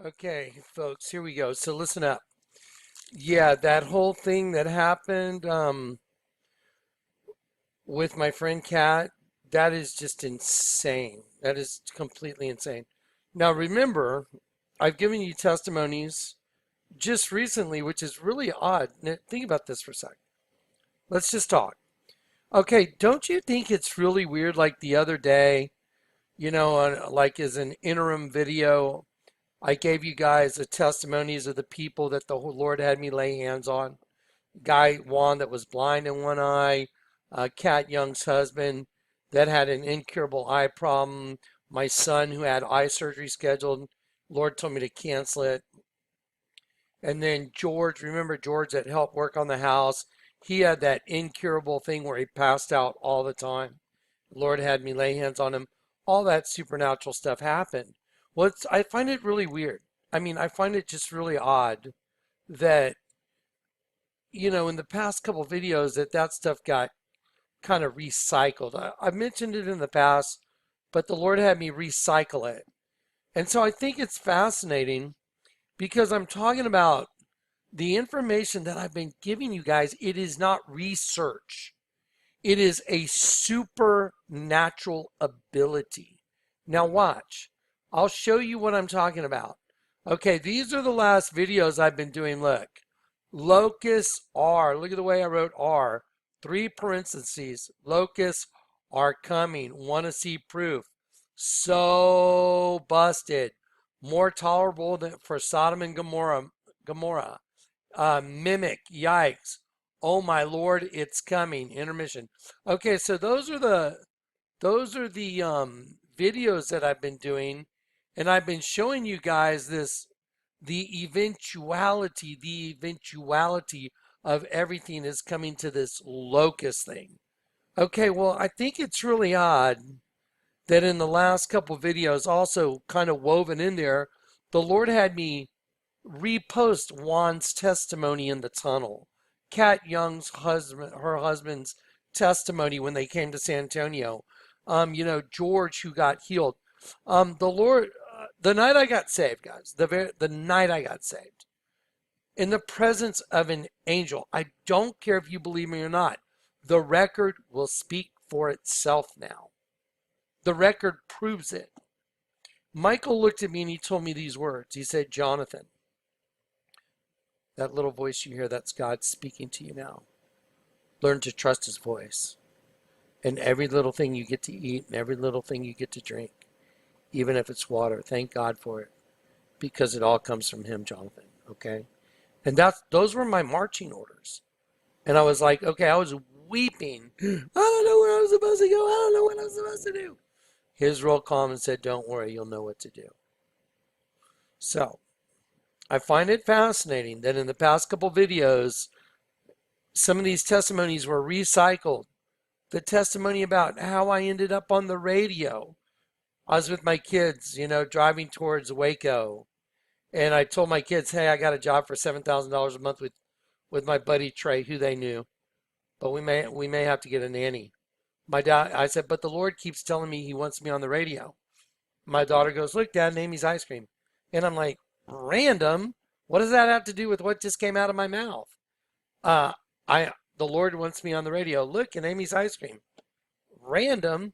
Okay, folks, here we go. So listen up. Yeah, that whole thing that happened with my friend Kat, that is just insane. That is completely insane. Now remember, I've given you testimonies just recently, which is really odd. Now, think about this for a sec. Let's just talk. Okay, don't you think it's really weird? Like the other day, like as an interim video, I gave you guys the testimonies of the people that the Lord had me lay hands on. Guy Juan that was blind in one eye, Kat Young's husband that had an incurable eye problem, my son who had eye surgery scheduled. Lord told me to cancel it. And then George, remember George that helped work on the house? He had that incurable thing where he passed out all the time. Lord had me lay hands on him. All that supernatural stuff happened. I find it really weird. I mean, I find it just really odd that, in the past couple videos that stuff got kind of recycled. I've mentioned it in the past, but the Lord had me recycle it. And so I think it's fascinating because I'm talking about the information that I've been giving you guys. It is not research. It is a supernatural ability. Now watch. I'll show you what I'm talking about. Okay, these are the last videos I've been doing. Look. Locusts are, look at the way I wrote R. 3 parentheses. Locusts are coming. Want to see proof. So busted. More tolerable than for Sodom and Gomorrah. Mimic. Yikes. Oh my Lord, it's coming. Intermission. Okay, so those are the videos that I've been doing, and I've been showing you guys the eventuality of everything is coming to this locust thing. Okay, well, I think it's really odd that in the last couple videos, also kind of woven in there, the Lord had me repost Juan's testimony in the tunnel. Kat Young's husband, her husband's testimony when they came to San Antonio. George who got healed. The Lord, the night I got saved, guys, the night I got saved, in the presence of an angel. I don't care if you believe me or not. The record will speak for itself now. The record proves it. Michael looked at me and he told me these words. He said, Jonathan, that little voice you hear, that's God speaking to you now. Learn to trust his voice. And every little thing you get to eat and every little thing you get to drink, even if it's water, thank God for it. Because it all comes from him, Jonathan. Okay? And those were my marching orders. And I was like, okay, I was weeping. I don't know where I'm supposed to go. I don't know what I'm supposed to do. He was real calm and said, don't worry, you'll know what to do. So I find it fascinating that in the past couple videos, some of these testimonies were recycled. The testimony about how I ended up on the radio. I was with my kids, driving towards Waco. And I told my kids, hey, I got a job for $7,000 a month with my buddy Trey, who they knew. But we may have to get a nanny. My dad, I said, but the Lord keeps telling me he wants me on the radio. My daughter goes, look, Dad, Amy's ice cream. And I'm like, random? What does that have to do with what just came out of my mouth? Uh, the Lord wants me on the radio. Look, and Amy's ice cream. Random.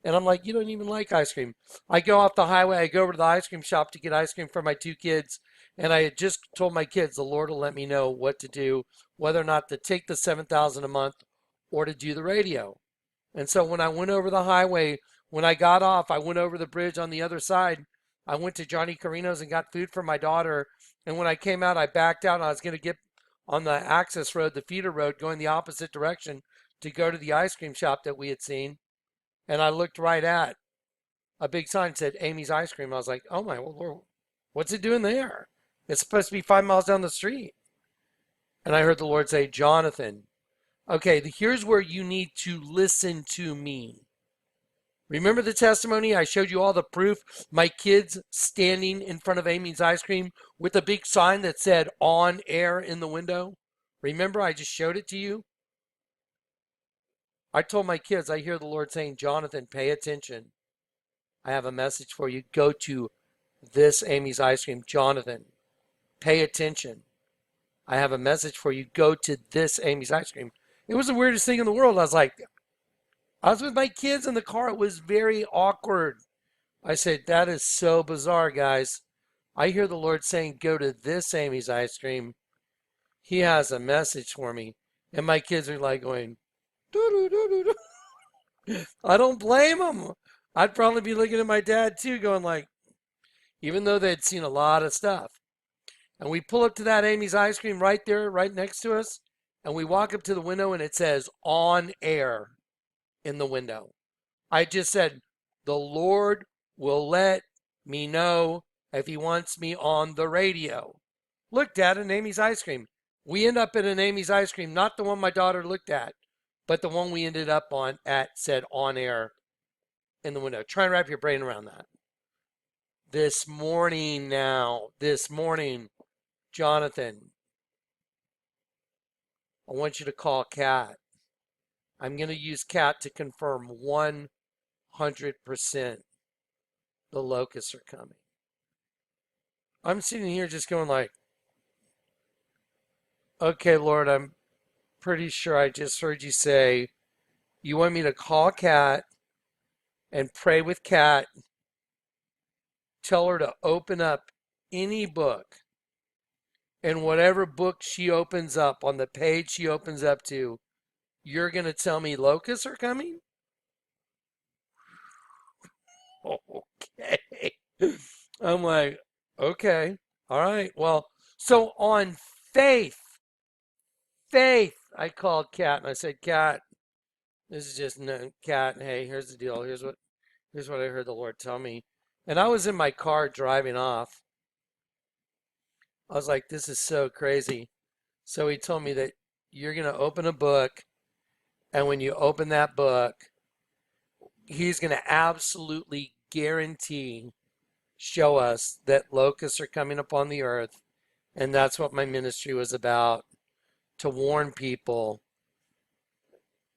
And I'm like, you don't even like ice cream. I go off the highway. I go over to the ice cream shop to get ice cream for my 2 kids. And I had just told my kids the Lord will let me know what to do, whether or not to take the 7,000 a month or to do the radio. And so when I went over the highway, when I got off, I went over the bridge on the other side. I went to Johnny Carino's and got food for my daughter. And when I came out, I backed out and I was going to get on the access road, the feeder road, going the opposite direction to go to the ice cream shop that we had seen. And I looked right at a big sign that said Amy's Ice Cream. I was like, oh my Lord, what's it doing there? It's supposed to be 5 miles down the street. And I heard the Lord say, Jonathan, okay, here's where you need to listen to me. Remember the testimony? I showed you all the proof. My kids standing in front of Amy's Ice Cream with a big sign that said on air in the window. Remember, I just showed it to you. I told my kids, I hear the Lord saying, Jonathan, pay attention. I have a message for you. Go to this Amy's Ice Cream. Jonathan, pay attention. I have a message for you. Go to this Amy's Ice Cream. It was the weirdest thing in the world. I was with my kids in the car. It was very awkward. I said, that is so bizarre, guys. I hear the Lord saying, go to this Amy's Ice Cream. He has a message for me. And my kids are like going, doo doo doo doo doo. I don't blame them. I'd probably be looking at my dad too, going like, even though they'd seen a lot of stuff. And we pull up to that Amy's Ice Cream right there, right next to us. And we walk up to the window and it says on air in the window. I just said, the Lord will let me know if he wants me on the radio. Looked at an Amy's Ice Cream. We end up at an Amy's Ice Cream, not the one my daughter looked at, but the one we ended up on at said on air in the window. Try and wrap your brain around that. This morning, Jonathan, I want you to call Kat. I'm going to use Kat to confirm 100% the locusts are coming. I'm sitting here just going like, okay, Lord, I'm pretty sure I just heard you say you want me to call Kat and pray with Kat. Tell her to open up any book. And whatever book she opens up, on the page she opens up to, you're going to tell me locusts are coming? Okay. I'm like, okay. All right. Well, so on faith, I called Kat and I said, Kat, this is just no, Kat. Hey, here's the deal. Here's what I heard the Lord tell me. And I was in my car driving off. I was like, this is so crazy. So he told me that you're going to open a book. And when you open that book, he's going to absolutely guarantee show us that locusts are coming upon the earth. And that's what my ministry was about, to warn people.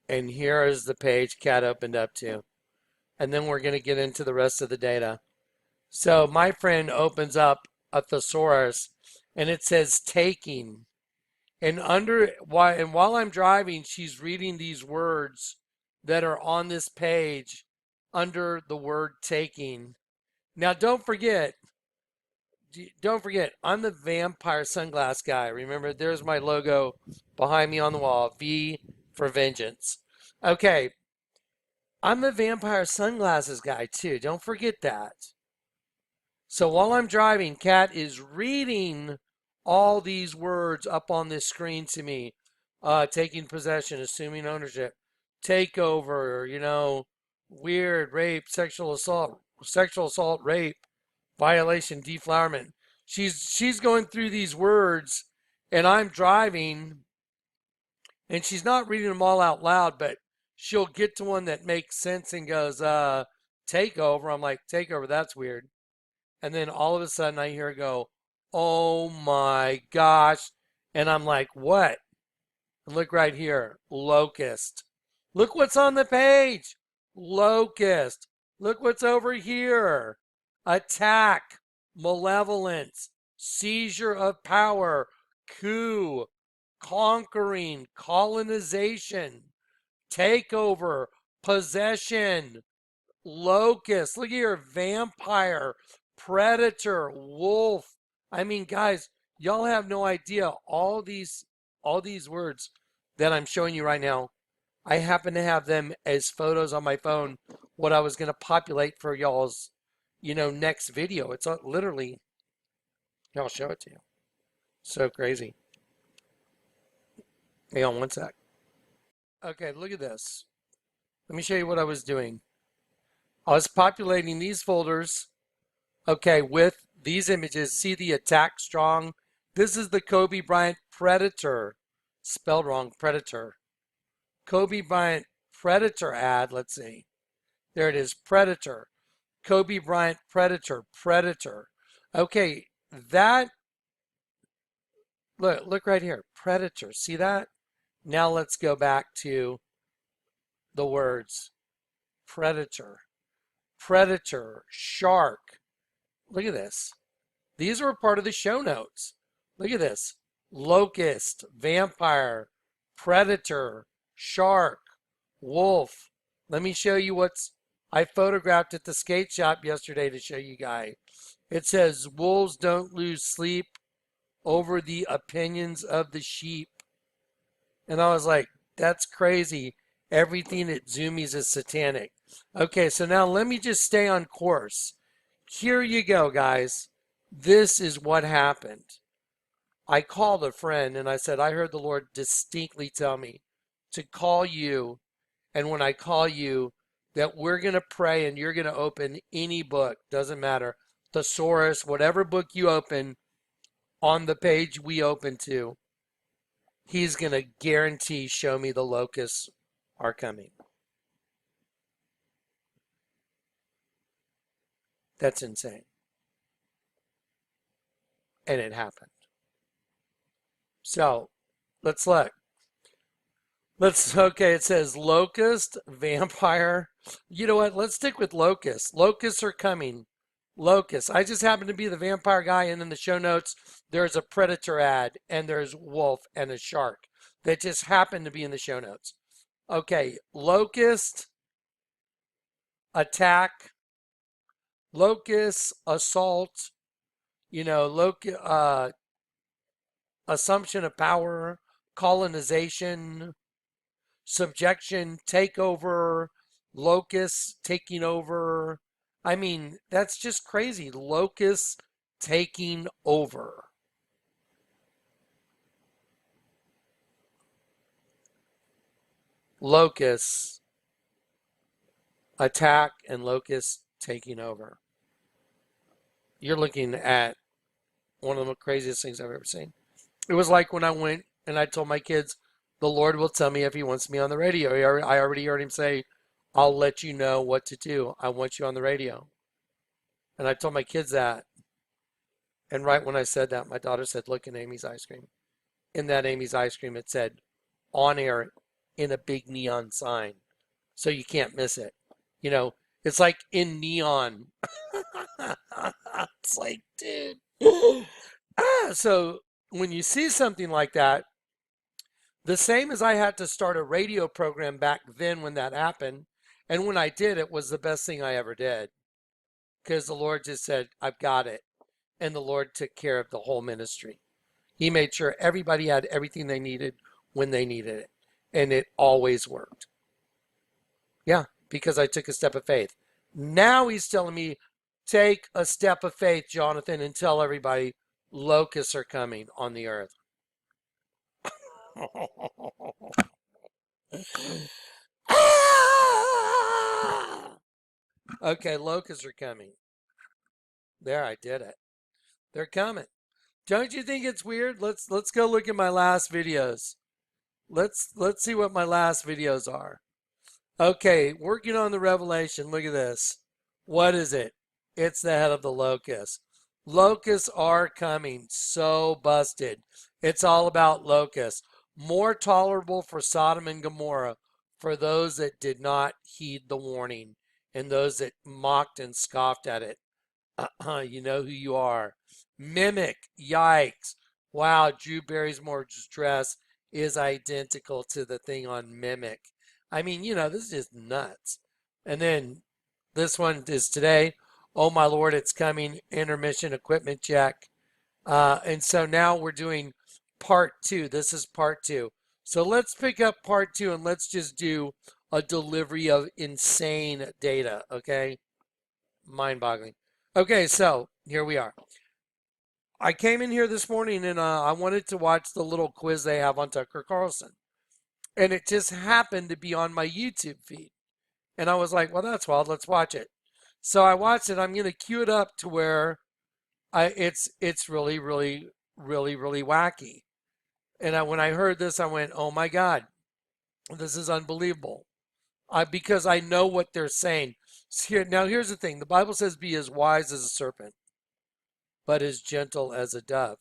And here is the page Kat opened up to. And then we're going to get into the rest of the data. So my friend opens up a thesaurus and it says taking. And while I'm driving, she's reading these words that are on this page under the word taking. Now, don't forget, I'm the vampire sunglass guy. Remember, there's my logo behind me on the wall, V for vengeance. Okay, I'm the vampire sunglasses guy too. Don't forget that. So while I'm driving, Kat is reading all these words up on this screen to me. Taking possession, assuming ownership, takeover, weird, rape, sexual assault, rape, violation, deflowerment. She's going through these words, and I'm driving, and she's not reading them all out loud, but she'll get to one that makes sense and goes, takeover. I'm like, takeover, that's weird. And then all of a sudden I hear her go, oh my gosh. And I'm like, what? And look right here, locust. Look what's on the page. Locust. Look what's over here. Attack, malevolence, seizure of power, coup, conquering, colonization, takeover, possession, locust. Look here, vampire, predator, wolf. I mean, guys, y'all have no idea all these words that I'm showing you right now. I happen to have them as photos on my phone, what I was going to populate for y'all's, next video. It's literally, I'll show it to you. So crazy. Hang on one sec. Okay, look at this. Let me show you what I was doing. I was populating these folders, okay, with these images. See the attack strong? This is the Kobe Bryant Predator. Spelled wrong, Predator. Kobe Bryant Predator ad, let's see. There it is, Predator. Kobe Bryant Predator. Okay, that, look right here, Predator. See that? Now let's go back to the words. Predator, shark, Look at this. These are part of the show notes. Look at this. Locust, vampire, predator, shark, wolf. Let me show you I photographed at the skate shop yesterday to show you guys. It says wolves don't lose sleep over the opinions of the sheep. And I was like, that's crazy. Everything at Zoomies is satanic. Okay, so now let me just stay on course. Here you go, guys. This is what happened. I called a friend and I said, I heard the Lord distinctly tell me to call you. And when I call you, that we're going to pray and you're going to open any book, doesn't matter, thesaurus, whatever book you open on the page we open to, he's going to guarantee show me the locusts are coming. That's insane. And it happened. So let's look. Okay, it says locust, vampire. You know what? Let's stick with locusts. Locusts are coming. Locusts. I just happen to be the vampire guy, and in the show notes, there's a predator ad, and there's wolf and a shark that just happen to be in the show notes. Okay, locust, attack, locust, assault, assumption of power, colonization, subjection, takeover, locusts taking over. I mean, that's just crazy. Locusts taking over. Locusts attack and locusts taking over. You're looking at one of the craziest things I've ever seen. It was like when I went and I told my kids, the Lord will tell me if he wants me on the radio. I already heard him say, I'll let you know what to do. I want you on the radio. And I told my kids that. And right when I said that, my daughter said, look in Amy's ice cream. In that Amy's ice cream, it said, on air in a big neon sign. So you can't miss it. It's like in neon. It's like, dude. So when you see something like that, the same as I had to start a radio program back then when that happened. And when I did, it was the best thing I ever did. Because the Lord just said, I've got it. And the Lord took care of the whole ministry. He made sure everybody had everything they needed when they needed it. And it always worked. Yeah, because I took a step of faith. Now he's telling me, take a step of faith, Jonathan, and tell everybody locusts are coming on the earth. Okay, locusts are coming. There, I did it. They're coming. Don't you think it's weird? Let's go look at my last videos. Let's see what my last videos are. Okay, working on the revelation. Look at this. What is it? It's the head of the locust. Locusts are coming. So busted. It's all about locusts. More tolerable for Sodom and Gomorrah for those that did not heed the warning and those that mocked and scoffed at it. You know who you are. Mimic. Yikes. Wow, Drew Barrymore's dress is identical to the thing on Mimic. I mean, this is just nuts. And then this one is today. Oh my Lord, it's coming. Intermission equipment check. And so now we're doing part 2. This is part 2. So let's pick up part 2 and let's just do a delivery of insane data, okay? Mind-boggling. Okay, so here we are. I came in here this morning and I wanted to watch the little quiz they have on Tucker Carlson. And it just happened to be on my YouTube feed. And I was like, well, that's wild. Let's watch it. So I watched it. I'm going to cue it up to where it's really, really, really, really wacky. And when I heard this, I went, oh my God, this is unbelievable. Because I know what they're saying. Now, here's the thing. The Bible says be as wise as a serpent, but as gentle as a dove.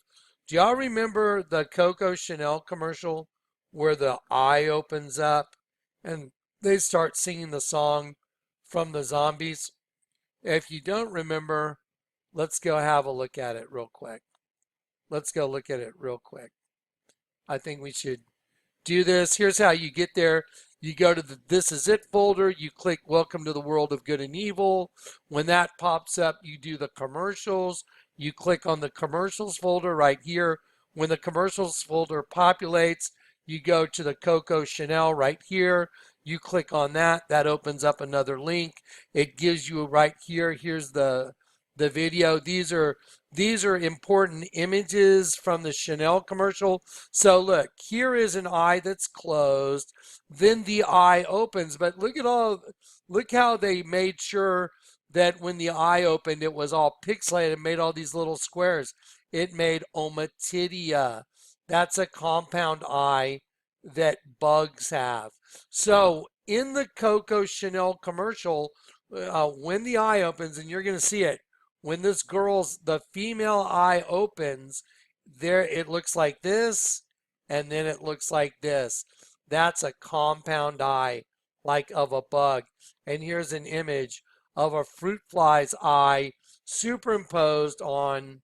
Do y'all remember the Coco Chanel commercial where the eye opens up and they start singing the song from the zombies? If you don't remember, Let's go have a look at it real quick. Let's go look at it real quick. I think we should do this. Here's how you get there. You go to the This Is It folder. You click Welcome to the World of Good and Evil. When that pops up, you do the commercials. You click on the commercials folder right here. When the commercials folder populates, you go to the Coco Chanel right here. You click on that. That opens up another link. It gives you right here. Here's the video. These are important images from the Chanel commercial. So look, here is an eye that's closed, then the eye opens, but look how they made sure that when the eye opened, it was all pixelated and made all these little squares. It made ommatidia. That's a compound eye that bugs have. So in the Coco Chanel commercial, when the eye opens, and you're going to see it, when the female eye opens, there it looks like this, and then it looks like this. That's a compound eye, like of a bug. And here's an image of a fruit fly's eye superimposed on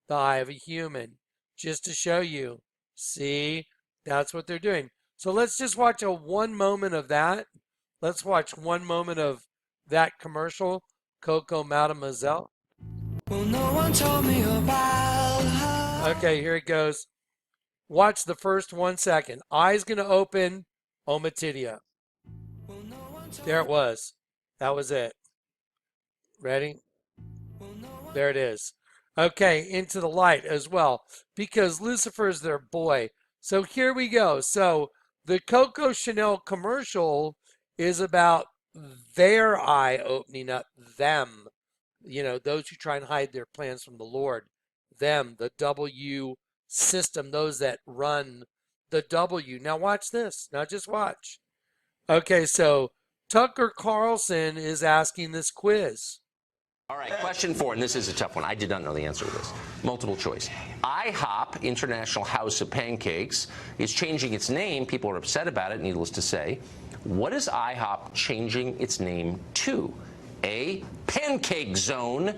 the eye of a human, just to show you. See, that's what they're doing. So let's just watch one moment of that. Let's watch one moment of that commercial. Coco Mademoiselle. Well, no one told me about her. Okay, here it goes. Watch the first 1 second. Eye's going to open. Ommatidia. There it was. That was it. Ready? There it is. Okay, into the light as well, because Lucifer is their boy. So here we go. So the Coco Chanel commercial is about their eye opening up, them. Those who try and hide their plans from the Lord, them, the W system, those that run the W. Now watch this. Now just watch. Okay, so Tucker Carlson is asking this quiz. All right, question 4, and this is a tough one. I did not know the answer to this. Multiple choice. IHOP, International House of Pancakes, is changing its name. People are upset about it, needless to say. What is IHOP changing its name to? A, Pancake Zone.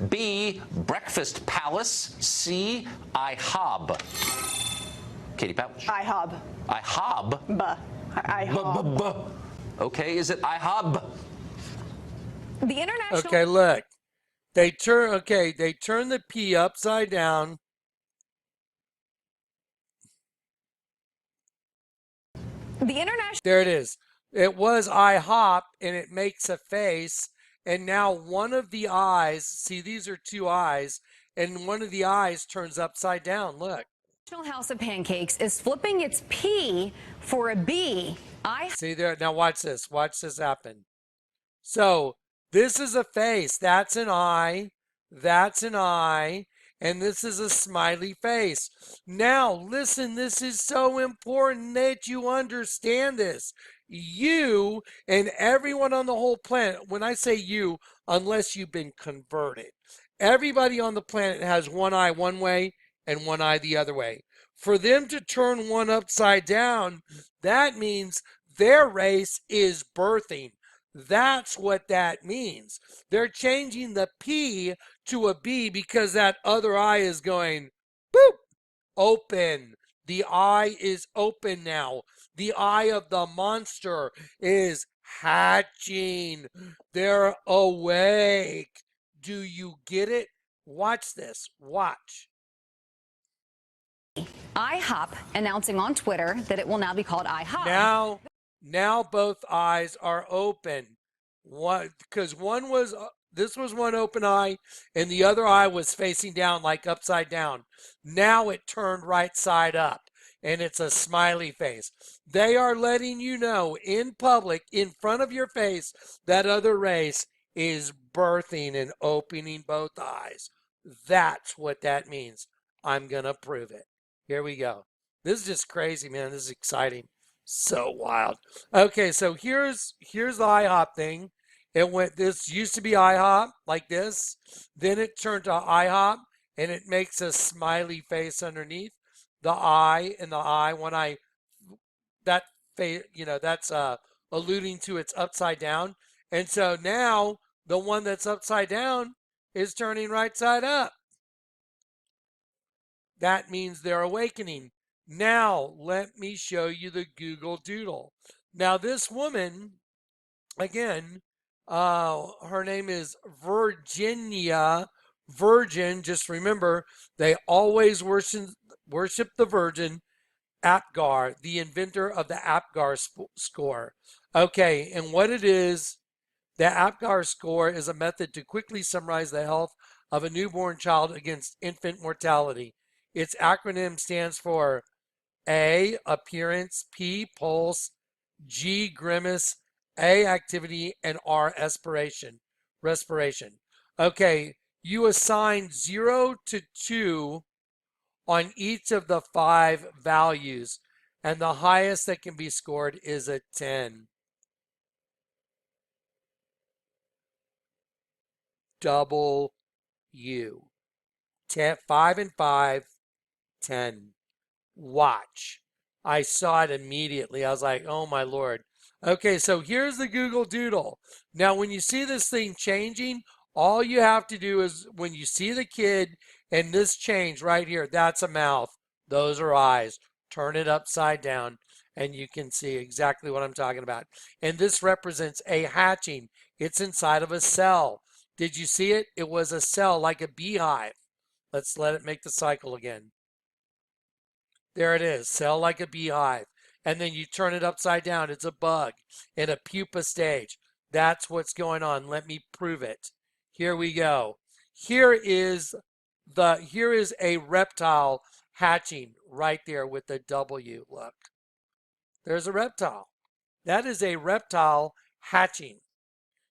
B, Breakfast Palace. C, IHOB. Katie Powers. IHOB. IHOB? IHOB. Okay, is it IHOB? The international. Okay, look. They turn the P upside down. The international. There it is. It was IHOP, and it makes a face. And now one of the eyes, see, these are two eyes, and one of the eyes turns upside down. Look. National House of Pancakes is flipping its P for a B. See there. Now watch this. Watch this happen. So this is a face. That's an eye. That's an eye. And this is a smiley face. Now, listen, this is so important that you understand this. You and everyone on the whole planet, when I say you, unless you've been converted, everybody on the planet has one eye one way and one eye the other way. For them to turn one upside down, that means their race is birthing. That's what that means. They're changing the P to a B because that other eye is going, boop, open. The eye is open now. The eye of the monster is hatching. They're awake. Do you get it? Watch this. Watch. IHOP announcing on Twitter that it will now be called IHOP. Now both eyes are open. Because this was one open eye and the other eye was facing down like upside down. Now it turned right side up and it's a smiley face. They are letting you know in public, in front of your face, that other race is birthing and opening both eyes. That's what that means. I'm going to prove it. Here we go. This is just crazy, man. This is exciting. So wild. Okay, so here's the IHOP thing. This used to be IHOP like this. Then it turned to IHOP and it makes a smiley face underneath the eye, and the eye, one eye, that face, that's alluding to it's upside down. And so now the one that's upside down is turning right side up. That means they're awakening. Now, let me show you the Google Doodle. Now, this woman, again, her name is Virginia. Virgin, just remember, they always worship the Virgin. Apgar, the inventor of the Apgar score. Okay, and what it is, the Apgar score is a method to quickly summarize the health of a newborn child against infant mortality. Its acronym stands for A, appearance, P, pulse, G, grimace, A, activity, and R, respiration. Okay, you assign 0 to 2 on each of the 5 values, and the highest that can be scored is a 10. Double U. 5 and 5, 10. Watch. I saw it immediately. I was like, oh my Lord. Okay, so here's the Google Doodle. Now, when you see this thing changing, all you have to do is when you see the kid and this change right here, that's a mouth. Those are eyes. Turn it upside down and you can see exactly what I'm talking about. And this represents a hatching. It's inside of a cell. Did you see it? It was a cell like a beehive. Let's let it make the cycle again. There it is, cell like a beehive. And then you turn it upside down. It's a bug in a pupa stage. That's what's going on. Let me prove it. Here we go. Here is a reptile hatching right there with the W. Look. There's a reptile. That is a reptile hatching.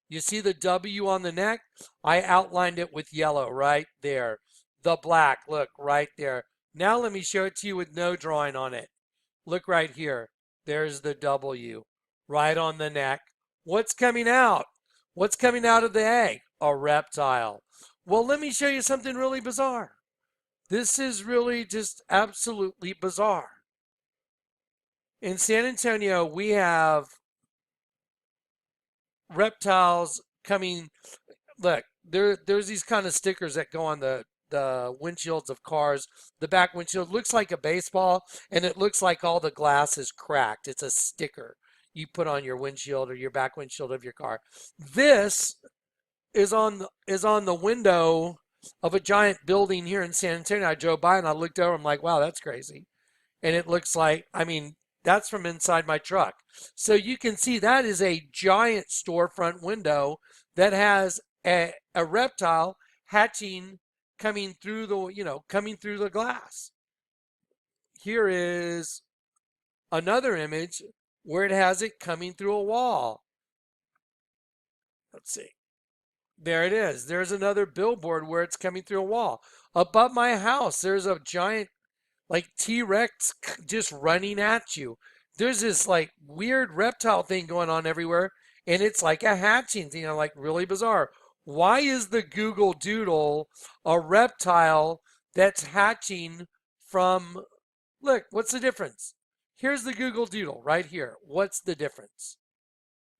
You see the W on the neck? I outlined it with yellow right there. The black, look, right there. Now let me show it to you with no drawing on it. Look right here. There's the W right on the neck. What's coming out? What's coming out of the egg? A reptile. Well, let me show you something really bizarre. This is really just absolutely bizarre. In San Antonio, we have reptiles coming. Look, there's these kind of stickers that go on the windshields of cars. The back windshield looks like a baseball, and it looks like all the glass is cracked. It's a sticker you put on your windshield or your back windshield of your car. This is on the window of a giant building here in San Antonio. I drove by and I looked over. I'm like, wow, that's crazy. And it looks like, I mean, that's from inside my truck. So you can see that is a giant storefront window that has a reptile hatching coming through the glass. Here is another image where it has it coming through a wall. Let's see. There it is. There's another billboard where it's coming through a wall. Above my house, there's a giant like T-Rex just running at you. There's this like weird reptile thing going on everywhere, and it's like a hatching, like really bizarre. Why is the Google Doodle a reptile that's hatching from, look, what's the difference? Here's the Google Doodle right here. What's the difference?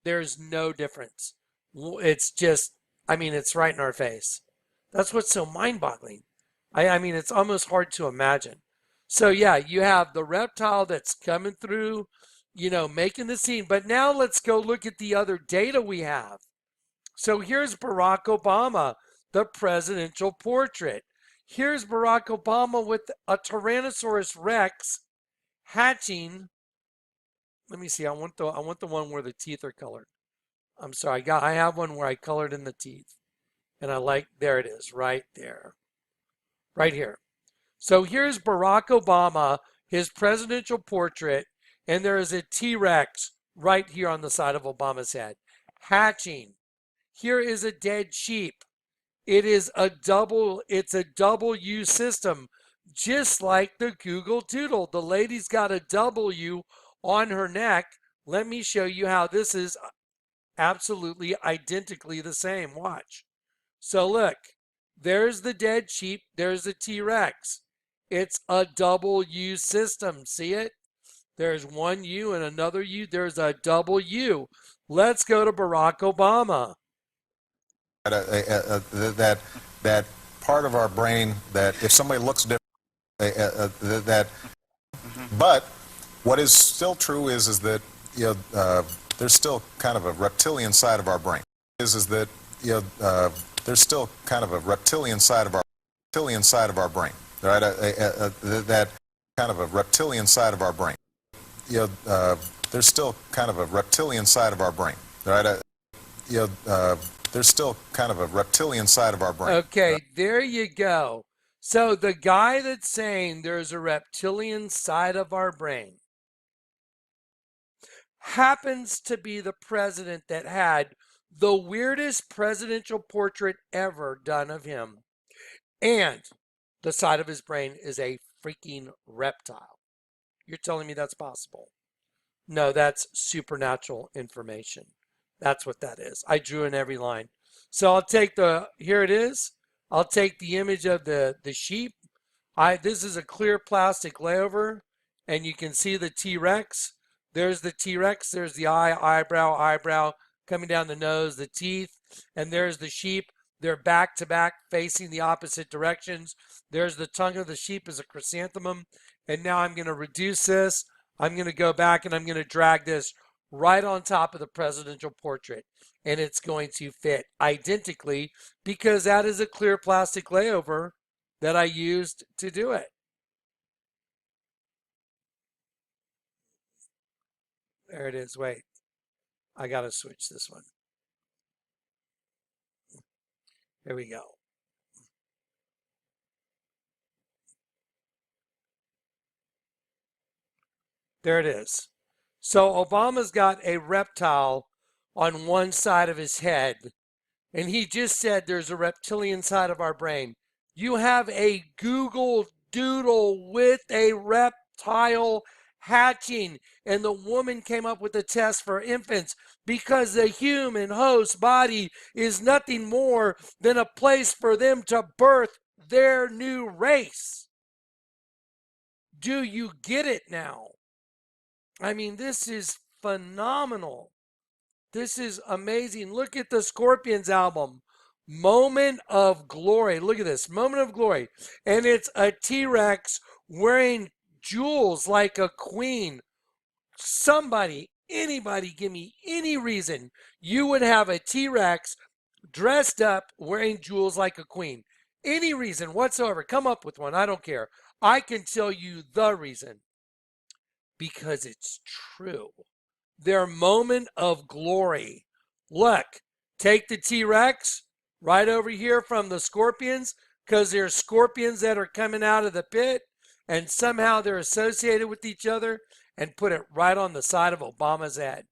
There's no difference. It's just, I mean, it's right in our face. That's what's so mind-boggling. I mean, it's almost hard to imagine. So yeah, you have the reptile that's coming through, making the scene. But now let's go look at the other data we have. So here's Barack Obama, the presidential portrait. Here's Barack Obama with a Tyrannosaurus Rex hatching. Let me see. I want the one where the teeth are colored. I'm sorry. I have one where I colored in the teeth. And there it is, right there. Right here. So here's Barack Obama, his presidential portrait, and there is a T-Rex right here on the side of Obama's head, hatching. Here is a dead sheep. It's a double U system, just like the Google Doodle. The lady's got a W on her neck. Let me show you how this is absolutely identically the same. Watch. So look, there's the dead sheep. There's the T-Rex. It's a double U system. See it? There's one U and another U. There's a double U. Let's go to Barack Obama. That that part of our brain that if somebody looks different, that. But what is still true is that there's still kind of a reptilian side of our brain. Is that there's still kind of a reptilian side of our brain, right? That kind of a reptilian side of our brain. There's still kind of a reptilian side of our brain, right? There's still kind of a reptilian side of our brain. Okay, there you go. So the guy that's saying there's a reptilian side of our brain happens to be the president that had the weirdest presidential portrait ever done of him. And the side of his brain is a freaking reptile. You're telling me that's possible? No, that's supernatural information. That's what that is. I drew in every line. So I'll take here it is. I'll take the image of the sheep. This is a clear plastic layover, and you can see the T-Rex. There's the T-Rex. There's the eyebrow coming down the nose, the teeth, and there's the sheep. They're back to back, facing the opposite directions. There's the tongue of the sheep as a chrysanthemum. And now I'm going to reduce this. I'm going to go back and I'm going to drag this right on top of the presidential portrait. And it's going to fit identically because that is a clear plastic layover that I used to do it. There it is. Wait, I got to switch this one. Here we go. There it is. So Obama's got a reptile on one side of his head, and he just said there's a reptilian side of our brain. You have a Google Doodle with a reptile hatching, and the woman came up with a test for infants because the human host body is nothing more than a place for them to birth their new race. Do you get it now? I mean, this is phenomenal. This is amazing. Look at the Scorpions album, Moment of Glory. Look at this, Moment of Glory. And it's a T-Rex wearing jewels like a queen. Somebody, anybody, give me any reason you would have a T-Rex dressed up wearing jewels like a queen. Any reason whatsoever. Come up with one. I don't care. I can tell you the reason. Because it's true. Their moment of glory. Look, take the T-Rex right over here from the Scorpions, because there's scorpions that are coming out of the pit, and somehow they're associated with each other, and put it right on the side of Obama's head.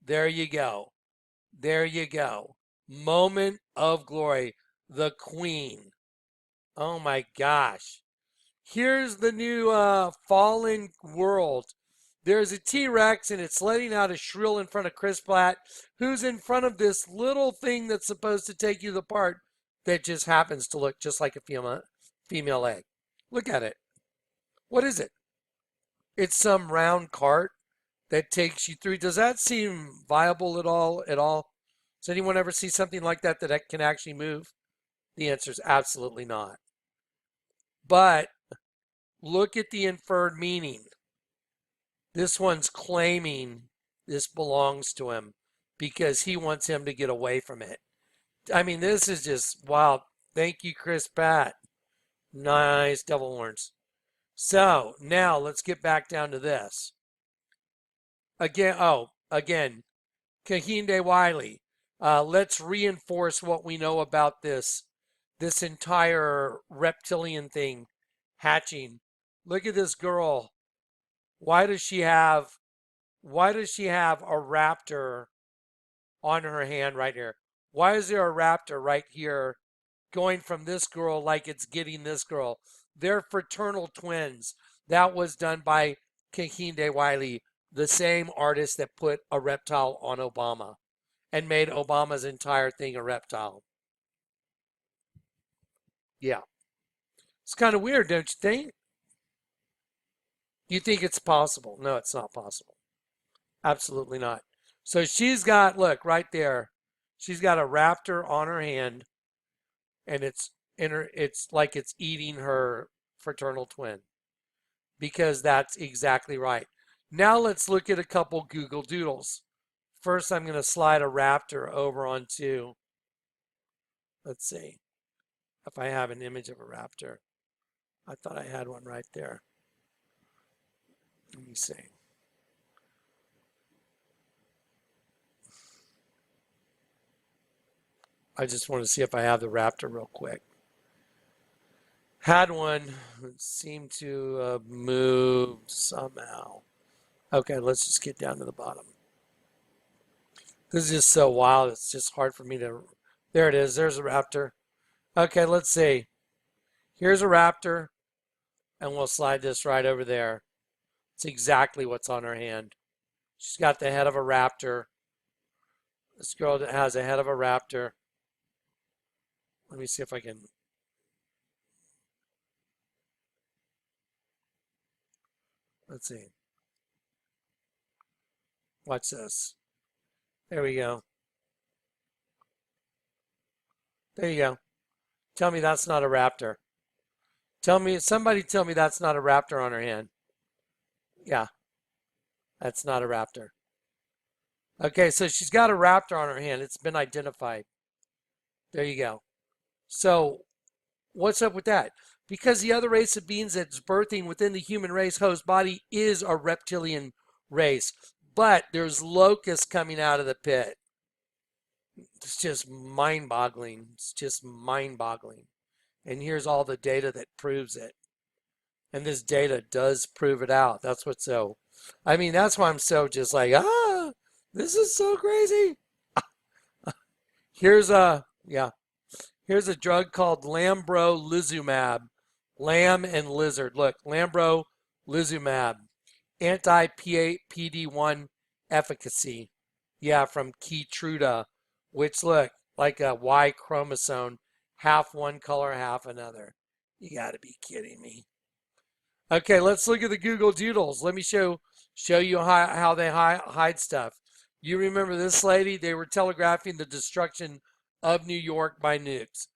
There you go. There you go. Moment of glory. The Queen. Oh my gosh. Here's the new fallen world. There's a T-Rex, and it's letting out a shrill in front of Chris Pratt, who's in front of this little thing that's supposed to take you to the part that just happens to look just like a female egg. Look at it. What is it? It's some round cart that takes you through. Does that seem viable at all? Does anyone ever see something like that that can actually move? The answer is absolutely not. But look at the inferred meaning. This one's claiming this belongs to him because he wants him to get away from it. I mean, this is just, wow. Thank you, Chris Pratt. Nice devil horns. So now let's get back down to this. Again, Kehinde Wiley. Let's reinforce what we know about this entire reptilian thing hatching. Look at this girl. Why does she have a raptor on her hand right here? Why is there a raptor right here going from this girl like it's getting this girl? They're fraternal twins. That was done by Kehinde Wiley, the same artist that put a reptile on Obama and made Obama's entire thing a reptile. Yeah. It's kind of weird, don't you think? You think it's possible? No, it's not possible. Absolutely not. So she's got, look, right there. She's got a raptor on her hand, and it's like it's eating her fraternal twin, because that's exactly right. Now let's look at a couple Google Doodles. First, I'm going to slide a raptor over onto, let's see if I have an image of a raptor. I thought I had one right there. Let me see. I just want to see if I have the raptor real quick. Had one. It seemed to have moved somehow. Okay, let's just get down to the bottom. This is just so wild. It's just hard for me to... There it is. There's a raptor. Okay, let's see. Here's a raptor, and we'll slide this right over there. It's exactly what's on her hand. She's got the head of a raptor. This girl has a head of a raptor. Let me see if I can... Let's see. Watch this. There we go. There you go. Tell me that's not a raptor. Somebody tell me that's not a raptor on her hand. Yeah, that's not a raptor. Okay, so she's got a raptor on her hand. It's been identified. There you go. So what's up with that? Because the other race of beings that's birthing within the human race host body is a reptilian race. But there's locusts coming out of the pit. It's just mind-boggling. It's just mind-boggling. And here's all the data that proves it. And this data does prove it out. That's what's so... I mean, that's why I'm so just like, this is so crazy. Here's a drug called lambrolizumab. Lamb and lizard. Look, lambrolizumab. Anti-PD-1 efficacy. Yeah, from Keytruda, which look like a Y chromosome, half one color, half another. You got to be kidding me. Okay, let's look at the Google Doodles. Let me show you how they hide stuff. You remember this lady? They were telegraphing the destruction of New York by nukes.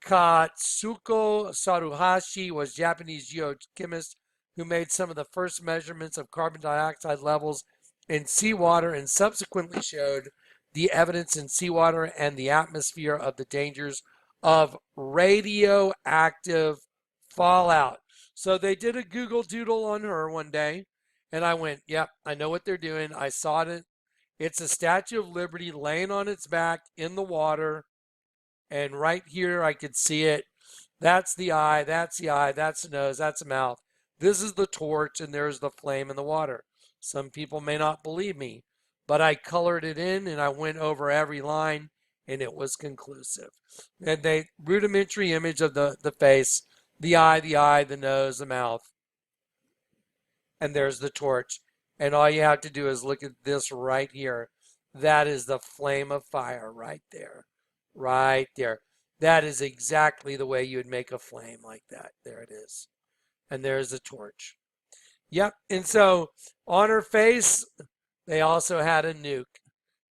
Katsuko Saruhashi was a Japanese geochemist who made some of the first measurements of carbon dioxide levels in seawater and subsequently showed the evidence in seawater and the atmosphere of the dangers of radioactive fallout. So they did a Google Doodle on her one day, and I went, yep, I know what they're doing. I saw it. It's a Statue of Liberty laying on its back in the water, and right here I could see it. That's the eye, that's the nose, that's the mouth. This is the torch, and there's the flame in the water. Some people may not believe me, but I colored it in, and I went over every line, and it was conclusive. And they rudimentary image of the face, the eye, the nose, the mouth, and there's the torch. And all you have to do is look at this right here. That is the flame of fire right there. Right there. That is exactly the way you would make a flame like that. There it is. And there's the torch. Yep. And so on her face, they also had a nuke.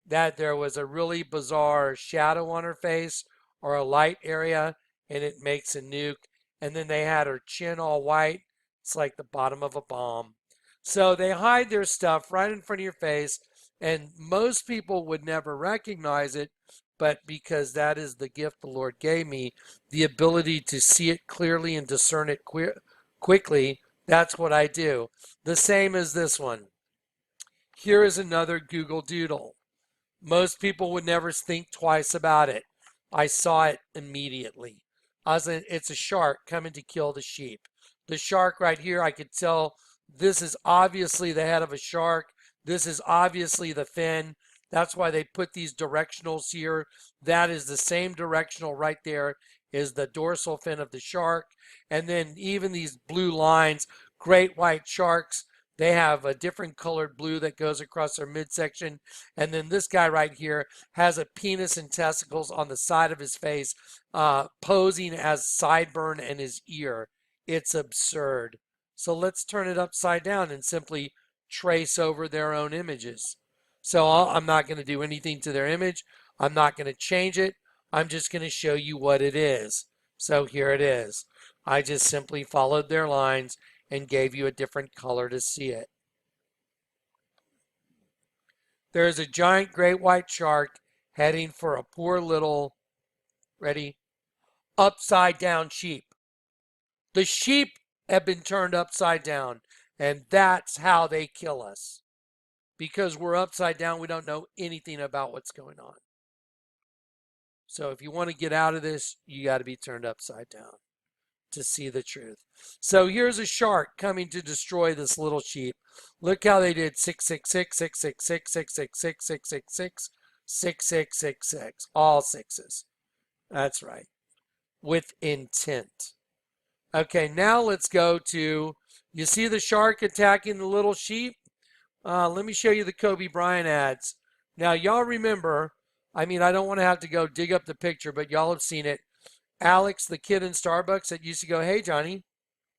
That there was a really bizarre shadow on her face or a light area, and it makes a nuke. And then they had her chin all white. It's like the bottom of a bomb. So they hide their stuff right in front of your face, and most people would never recognize it, but because that is the gift the Lord gave me, the ability to see it clearly and discern it quickly, that's what I do. The same as this one. Here is another Google Doodle. Most people would never think twice about it. I saw it immediately. It's a shark coming to kill the sheep. The shark right here, I could tell this is obviously the head of a shark. This is obviously the fin. That's why they put these directionals here. That is the same directional right there is the dorsal fin of the shark. And then even these blue lines, great white sharks, they have a different colored blue that goes across their midsection. And then this guy right here has a penis and testicles on the side of his face, posing as sideburn and his ear. It's absurd. So let's turn it upside down and simply trace over their own images. So I'm not going to do anything to their image. I'm not going to change it. I'm just going to show you what it is. So here it is. I just simply followed their lines and gave you a different color to see it. There is a giant great white shark heading for a poor little, ready, upside down sheep. The sheep have been turned upside down, and that's how they kill us. Because we're upside down, we don't know anything about what's going on. So if you want to get out of this, you got to be turned upside down to see the truth. So here's a shark coming to destroy this little sheep. Look how they did 666, 666, 666, 666, 6666, all sixes. That's right. With intent. Okay, now let's go to, you see the shark attacking the little sheep? Let me show you the Kobe Bryant ads. Now, y'all remember, I mean, I don't want to have to go dig up the picture, but y'all have seen it. Alex, the kid in Starbucks that used to go, "Hey, Johnny,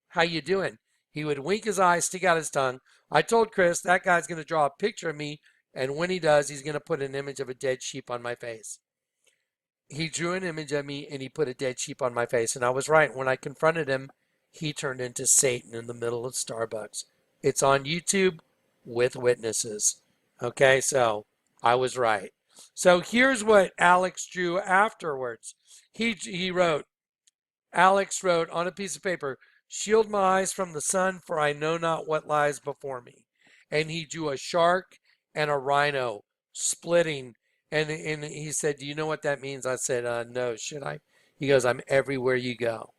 how you doing?" He would wink his eye, stick out his tongue. I told Chris that guy's going to draw a picture of me, and when he does, he's going to put an image of a dead sheep on my face. He drew an image of me, and he put a dead sheep on my face, and I was right. When I confronted him, he turned into Satan in the middle of Starbucks. It's on YouTube with witnesses. Okay, so I was right. So here's what Alex drew afterwards. He wrote, Alex wrote on a piece of paper, "Shield my eyes from the sun, for I know not what lies before me." And he drew a shark and a rhino splitting. And he said, "Do you know what that means?" I said, "No, should I?" He goes, "I'm everywhere you go."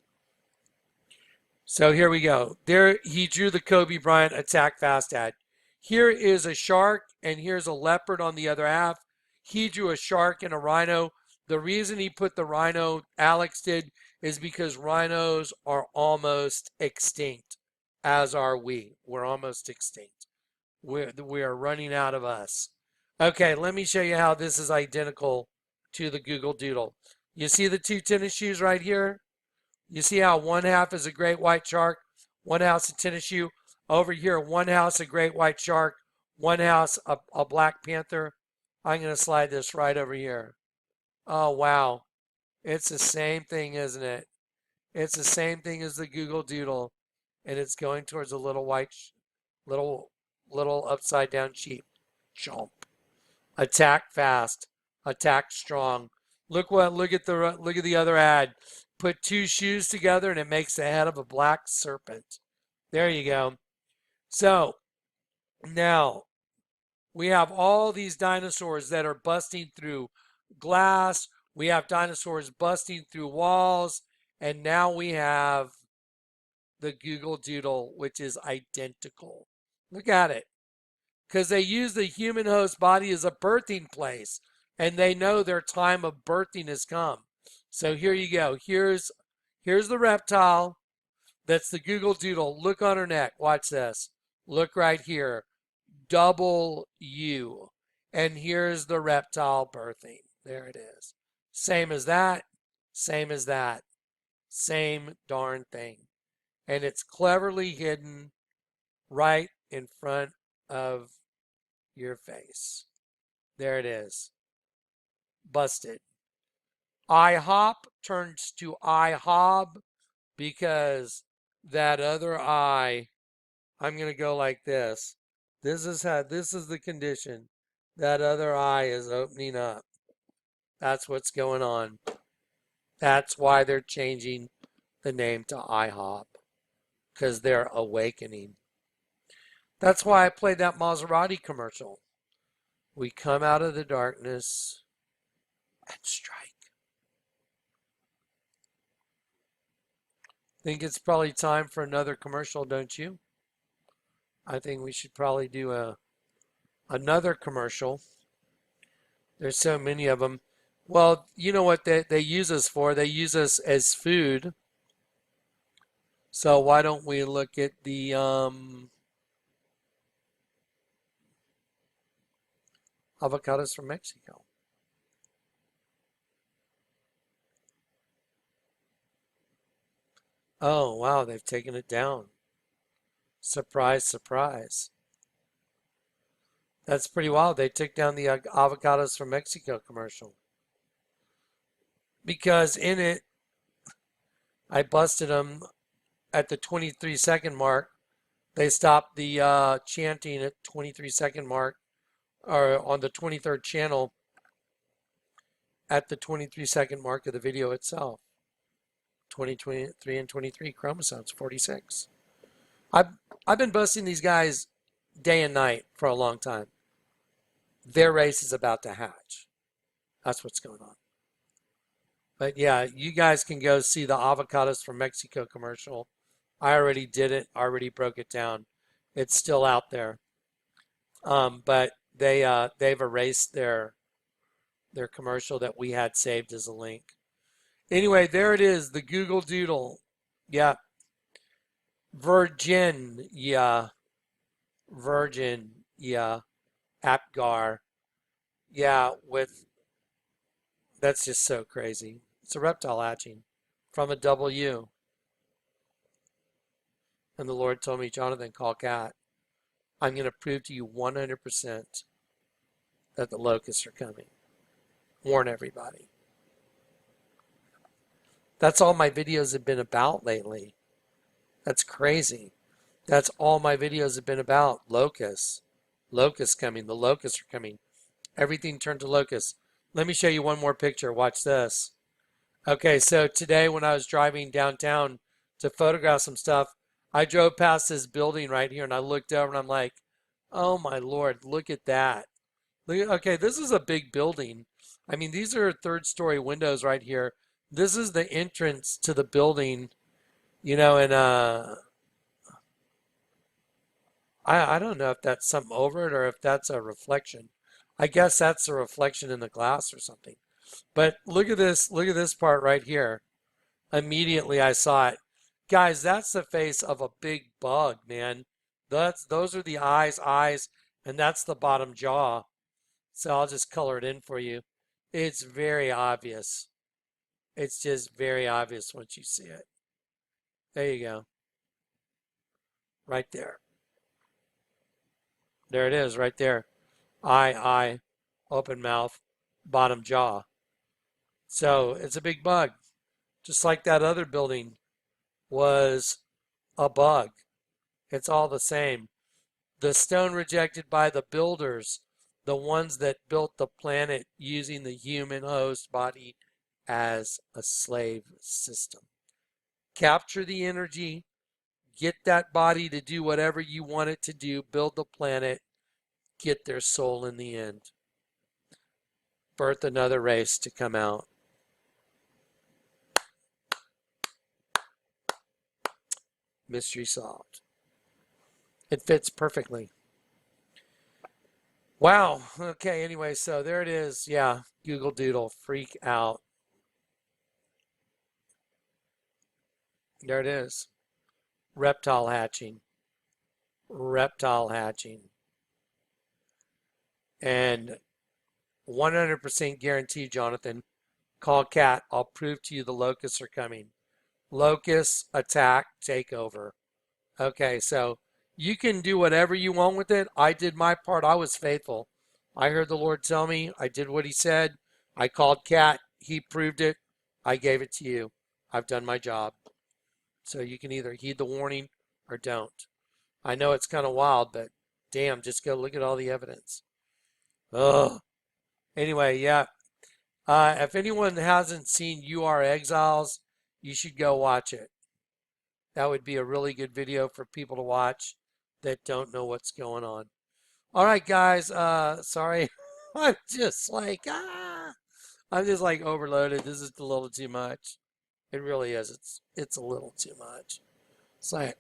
So here we go. There he drew the Kobe Bryant attack fast ad. Here is a shark and here's a leopard on the other half. He drew a shark and a rhino. The reason he put the rhino, Alex did, is because rhinos are almost extinct, as are we. We're almost extinct. We are running out of us. Okay, let me show you how this is identical to the Google Doodle. You see the two tennis shoes right here? You see how one half is a great white shark, one house a tennis shoe. Over here, one house a great white shark, one house a black panther. I'm going to slide this right over here. Oh, wow. It's the same thing, isn't it? It's the same thing as the Google Doodle, and it's going towards a little white, little upside down sheep. Chomp. Attack fast. Attack strong. Look at the other ad. Put two shoes together and it makes the head of a black serpent. There you go. So now we have all these dinosaurs that are busting through glass. We have dinosaurs busting through walls. And now we have the Google Doodle, which is identical. Look at it. Because they use the human host body as a birthing place. And they know their time of birthing has come. So here you go. Here's the reptile. That's the Google Doodle. Look on her neck. Watch this. Look right here. Double U. And here's the reptile birthing. There it is. Same as that. Same as that. Same darn thing. And it's cleverly hidden right in front of your face. There it is. Busted. IHOP turns to IHOB because that other eye, I'm going to go like this. This is the condition. That other eye is opening up. That's what's going on. That's why they're changing the name to IHOP, because they're awakening. That's why I played that Maserati commercial. We come out of the darkness and strike. Think it's probably time for another commercial, don't you? I think we should probably do another commercial. There's so many of them. Well, you know what they use us for? They use us as food. So why don't we look at the avocados from Mexico? Oh, wow, they've taken it down. Surprise, surprise. That's pretty wild. They took down the avocados from Mexico commercial. Because in it, I busted them at the 23-second mark. They stopped the chanting at 23-second mark, or on the 23rd channel at the 23-second mark of the video itself. 23 and 23 chromosomes, 46. I've been busting these guys day and night for a long time. Their race is about to hatch. That's what's going on. But yeah, you guys can go see the Avocados from Mexico commercial. I already did it, already broke it down. It's still out there. But they've erased their commercial that we had saved as a link. Anyway, there it is, the Google Doodle. Yeah. Virgin, yeah. Virgin, yeah. Apgar. Yeah, that's just so crazy. It's a reptile hatching from a W. And the Lord told me, Jonathan, call Cat. I'm going to prove to you 100% that the locusts are coming. Warn everybody. That's all my videos have been about lately. That's crazy. That's all my videos have been about. Locusts. Locusts coming. The locusts are coming. Everything turned to locusts. Let me show you one more picture. Watch this. Okay, so today when I was driving downtown to photograph some stuff, I drove past this building right here and I looked over and I'm like, oh my Lord, look at that. Okay, this is a big building. I mean, these are third-story windows right here. This is the entrance to the building, and I don't know if that's something over it or if that's a reflection. I guess that's a reflection in the glass or something. But look at this part right here. Immediately I saw it. Guys, that's the face of a big bug, man. Those are the eyes, and that's the bottom jaw. So I'll just color it in for you. It's very obvious. It's just very obvious once you see it. There you go. Right there. There it is, right there. Eye, open mouth, bottom jaw. So it's a big bug. Just like that other building was a bug. It's all the same. The stone rejected by the builders, the ones that built the planet using the human host body as a slave system. Capture the energy, get that body to do whatever you want it to do, build the planet, get their soul in the end. Birth another race to come out. Mystery solved. It fits perfectly. Wow. Okay, anyway, so there it is. Yeah, Google Doodle. Freak out. There it is. Reptile hatching. Reptile hatching. And 100% guarantee, Jonathan, call Cat. I'll prove to you the locusts are coming. Locusts, attack, takeover. Okay, so you can do whatever you want with it. I did my part. I was faithful. I heard the Lord tell me. I did what he said. I called Cat. He proved it. I gave it to you. I've done my job. So you can either heed the warning or don't. I know it's kind of wild, but damn, just go look at all the evidence. Ugh. Anyway, yeah. If anyone hasn't seen You Are Exiles, you should go watch it. That would be a really good video for people to watch that don't know what's going on. All right, guys. Sorry. I'm just like overloaded. This is a little too much. It really is. It's a little too much. It's like,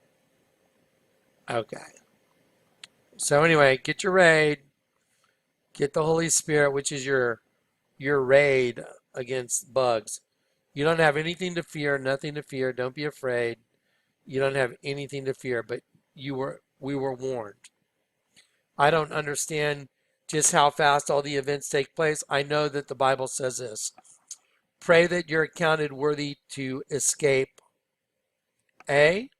okay. So anyway, get your raid. Get the Holy Spirit, which is your raid against bugs. You don't have anything to fear, nothing to fear. Don't be afraid. You don't have anything to fear, but we were warned. I don't understand just how fast all the events take place. I know that the Bible says this. Pray that you're accounted worthy to escape A,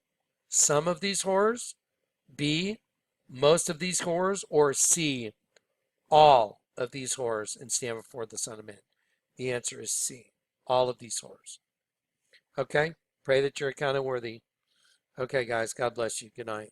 some of these horrors, B, most of these horrors, or C, all of these horrors and stand before the Son of Man. The answer is C, all of these horrors. Okay? Pray that you're accounted worthy. Okay, guys, God bless you. Good night.